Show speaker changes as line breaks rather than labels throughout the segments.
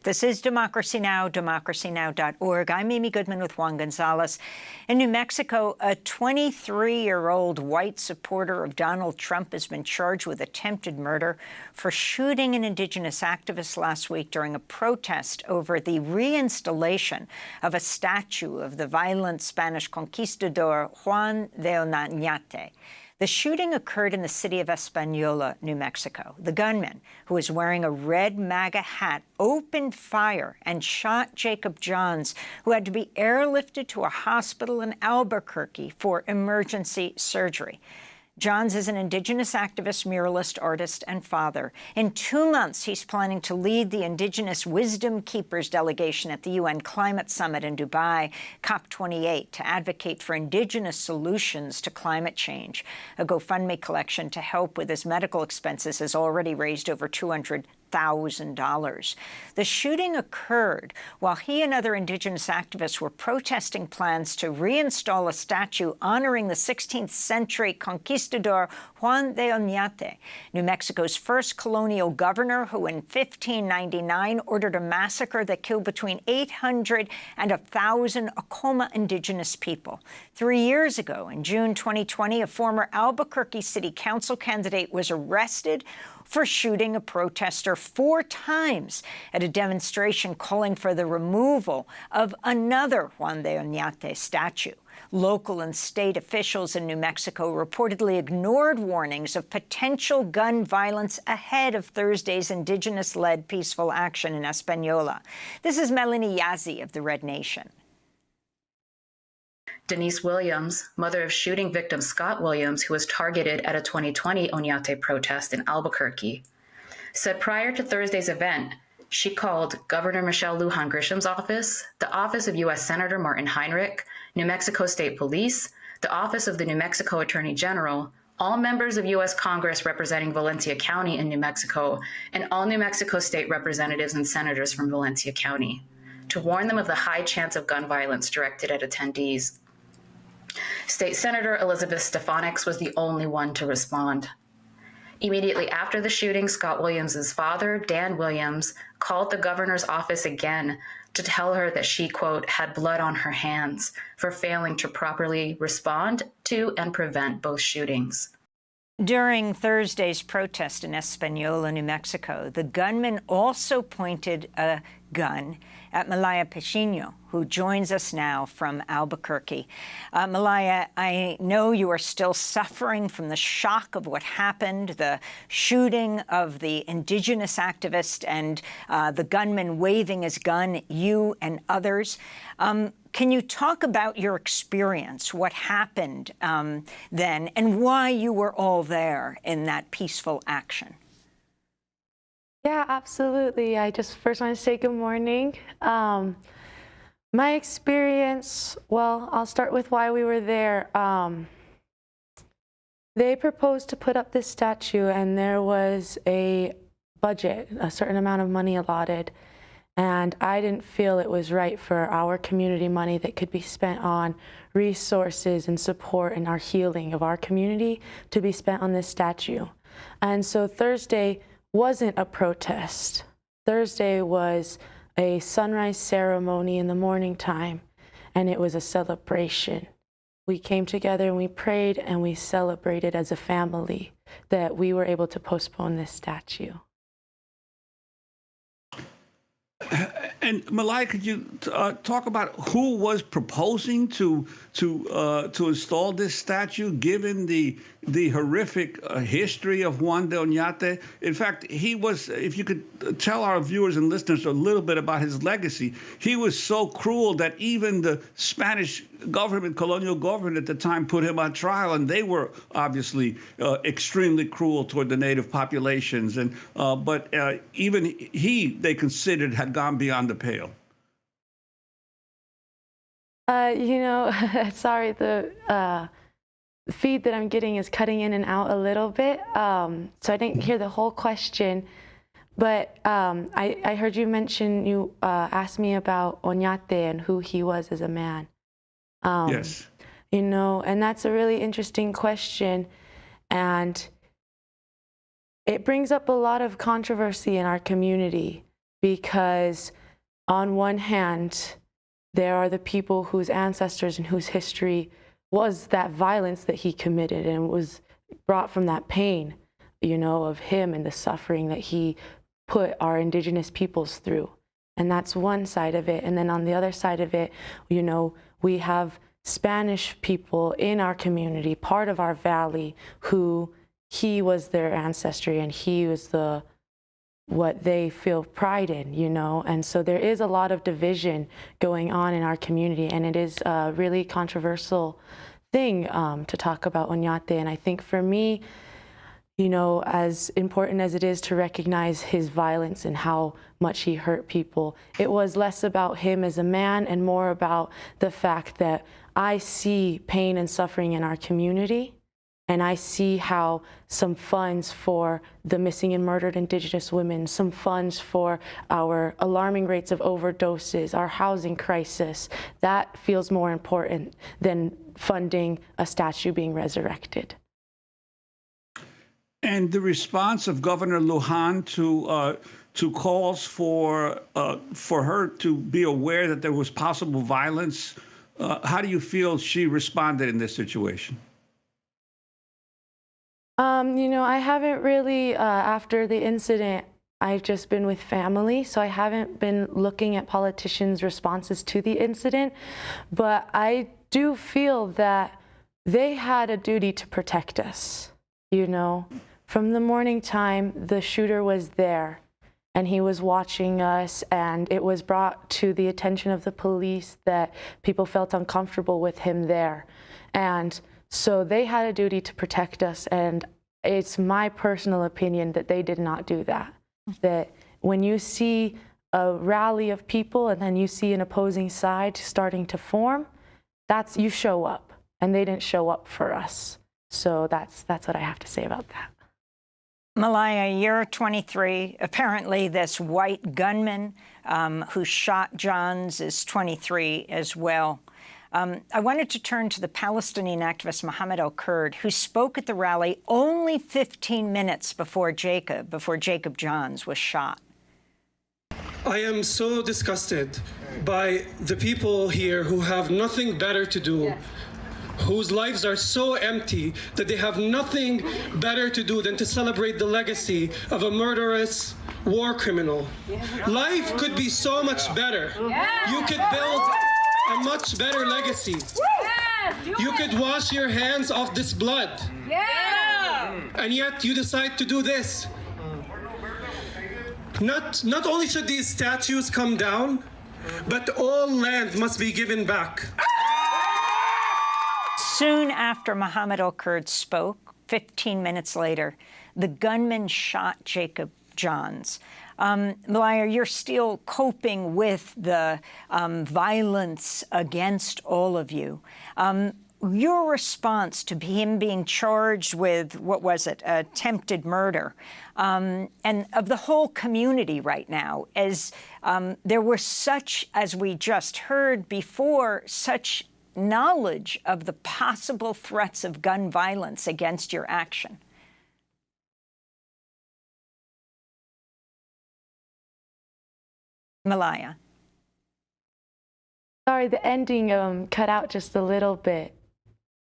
This is Democracy Now!, democracynow.org. I'm Amy Goodman with Juan Gonzalez. In New Mexico, a 23-year-old white supporter of Donald Trump has been charged with attempted murder for shooting an Indigenous activist last week during a protest over the reinstallation of a statue of the violent Spanish conquistador Juan de Oñate. The shooting occurred in the city of Española, New Mexico. The gunman, who was wearing a red MAGA hat, opened fire and shot Jacob Johns, who had to be airlifted to a hospital in Albuquerque for emergency surgery. Johns is an Indigenous activist, muralist, artist, and father. In 2 months, he's planning to lead the Indigenous Wisdom Keepers delegation at the UN Climate Summit in Dubai, COP28, to advocate for Indigenous solutions to climate change. A GoFundMe collection to help with his medical expenses has already raised over $200,000. The shooting occurred while he and other Indigenous activists were protesting plans to reinstall a statue honoring the 16th century conquistador Juan de Oñate, New Mexico's first colonial governor, who in 1599 ordered a massacre that killed between 800 and 1,000 Acoma Indigenous people. 3 years ago, in June 2020, a former Albuquerque city council candidate was arrested for shooting a protester 4 times at a demonstration calling for the removal of another Juan de Oñate statue. Local and state officials in New Mexico reportedly ignored warnings of potential gun violence ahead of Thursday's Indigenous-led peaceful action in Española. This is Melanie Yazzie of the Red Nation.
Denise Williams, mother of shooting victim Scott Williams, who was targeted at a 2020 Oñate protest in Albuquerque, said prior to Thursday's event, she called Governor Michelle Lujan Grisham's office, the office of U.S. Senator Martin Heinrich, New Mexico State Police, the office of the New Mexico Attorney General, all members of U.S. Congress representing Valencia County in New Mexico, and all New Mexico State representatives and senators from Valencia County, to warn them of the high chance of gun violence directed at attendees. State Senator Elizabeth Stefanik was the only one to respond. Immediately after the shooting, Scott Williams' father, Dan Williams, called the governor's office again to tell her that she, quote, had blood on her hands for failing to properly respond to and prevent both shootings.
During Thursday's protest in Española, New Mexico, the gunman also pointed a gun at Malaya Peixinho, who joins us now from Albuquerque. Malaya, I know you are still suffering from the shock of what happened, the shooting of the Indigenous activist and the gunman waving his gun, you and others. Can you talk about your experience, what happened then, and why you were all there in that peaceful action?
Yeah, absolutely. I just first want to say good morning. My experience, well, I'll start with why we were there. They proposed to put up this statue, and there was a budget, a certain amount of money allotted. And I didn't feel it was right for our community money that could be spent on resources and support and our healing of our community to be spent on this statue. And so Thursday wasn't a protest. Thursday was a sunrise ceremony in the morning time, and it was a celebration. We came together and we prayed and we celebrated as a family that we were able to postpone this statue.
And Malaya, could you talk about who was proposing to install this statue, given the horrific history of Juan de Oñate? In fact, he was, if you could tell our viewers and listeners a little bit about his legacy, he was so cruel that even the Spanish government, colonial government at the time, put him on trial, and they were obviously extremely cruel toward the native populations. And but even they considered, had gone beyond the pale.
You know, sorry, the feed that I'm getting is cutting in and out a little bit, so I didn't hear the whole question. But I heard you mention, you asked me about Oñate and who he was as a man.
Yes.
You know, and that's a really interesting question. And it brings up a lot of controversy in our community because on one hand, there are the people whose ancestors and whose history was that violence that he committed and was brought from that pain, you know, of him and the suffering that he put our indigenous peoples through. And that's one side of it. And then on the other side of it, you know, we have Spanish people in our community, part of our valley, who he was their ancestry and he was what they feel pride in, you know. And so there is a lot of division going on in our community, and it is a really controversial thing to talk about Oñate. And I think for me, you know, as important as it is to recognize his violence and how much he hurt people, it was less about him as a man and more about the fact that I see pain and suffering in our community, and I see how some funds for the missing and murdered Indigenous women, some funds for our alarming rates of overdoses, our housing crisis, that feels more important than funding a statue being resurrected.
And the response of Governor Lujan to calls for her to be aware that there was possible violence, how do you feel she responded in this situation?
You know, I haven't really, after the incident, I've just been with family, so I haven't been looking at politicians' responses to the incident, but I do feel that they had a duty to protect us, you know. From the morning time, the shooter was there, and he was watching us, and it was brought to the attention of the police that people felt uncomfortable with him there. And so they had a duty to protect us, and it's my personal opinion that they did not do that. That when you see a rally of people and then you see an opposing side starting to form, that's, you show up, and they didn't show up for us. So that's what I have to say about that.
Malaya, you're 23. Apparently, this white gunman who shot Johns is 23 as well. I wanted to turn to the Palestinian activist Mohammed al-Kurd, who spoke at the rally only 15 minutes before Jacob Johns was shot.
I am so disgusted by the people here who have nothing better to do. Yes. Whose lives are so empty that they have nothing better to do than to celebrate the legacy of a murderous war criminal. Life could be so much better. You could build a much better legacy. You could wash your hands off this blood. And yet you decide to do this. Not only should these statues come down, but all land must be given back.
Soon after Mohammed al-Kurd spoke, 15 minutes later, the gunman shot Jacob Johns. Malaya, you're still coping with the violence against all of you. Your response to him being charged with, what was it, attempted murder, and of the whole community right now, as there were such, as we just heard before, such knowledge of the possible threats of gun violence against your action? Malaya.
Sorry, the ending cut out just a little bit.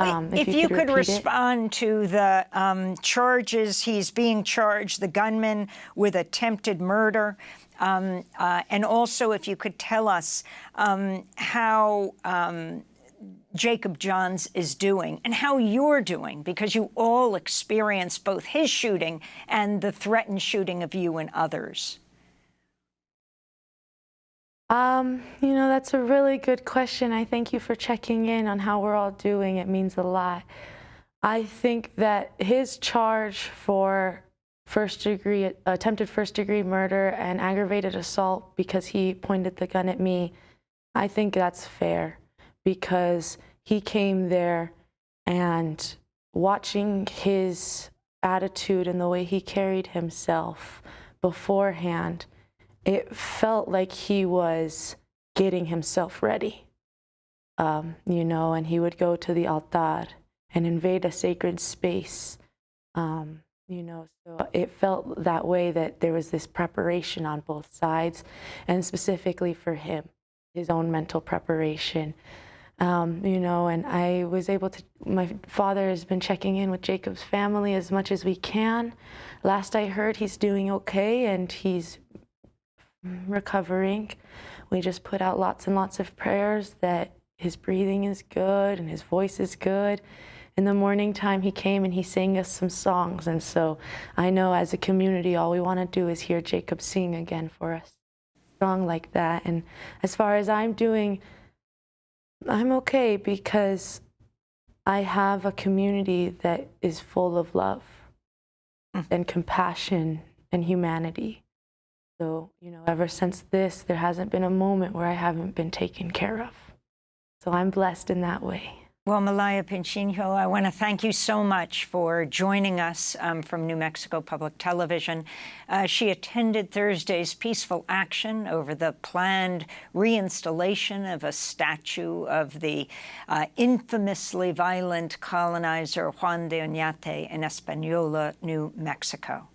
If you could respond to the charges, he's being charged, the gunman, with attempted murder. And also, if you could tell us how Jacob Johns is doing and how you're doing, because you all experienced both his shooting and the threatened shooting of you and others.
You know, that's a really good question. I thank you for checking in on how we're all doing. It means a lot. I think that his charge for attempted first-degree murder and aggravated assault because he pointed the gun at me, I think that's fair, because he came there and watching his attitude and the way he carried himself beforehand, it felt like he was getting himself ready, you know, and he would go to the altar and invade a sacred space So it felt that way, that there was this preparation on both sides, and specifically for him, his own mental preparation. And I was able to, my father has been checking in with Jacob's family as much as we can. Last I heard, he's doing okay and he's recovering. We just put out lots and lots of prayers that his breathing is good and his voice is good. In the morning time, he came and he sang us some songs. And so I know as a community, all we want to do is hear Jacob sing again for us. Strong like that. And as far as I'm doing, I'm okay because I have a community that is full of love and compassion and humanity. So, ever since this, there hasn't been a moment where I haven't been taken care of. So I'm blessed in that way.
Well, Malaya Peixinho, I want to thank you so much for joining us from New Mexico Public Television. She attended Thursday's peaceful action over the planned reinstallation of a statue of the infamously violent colonizer Juan de Oñate in Española, New Mexico.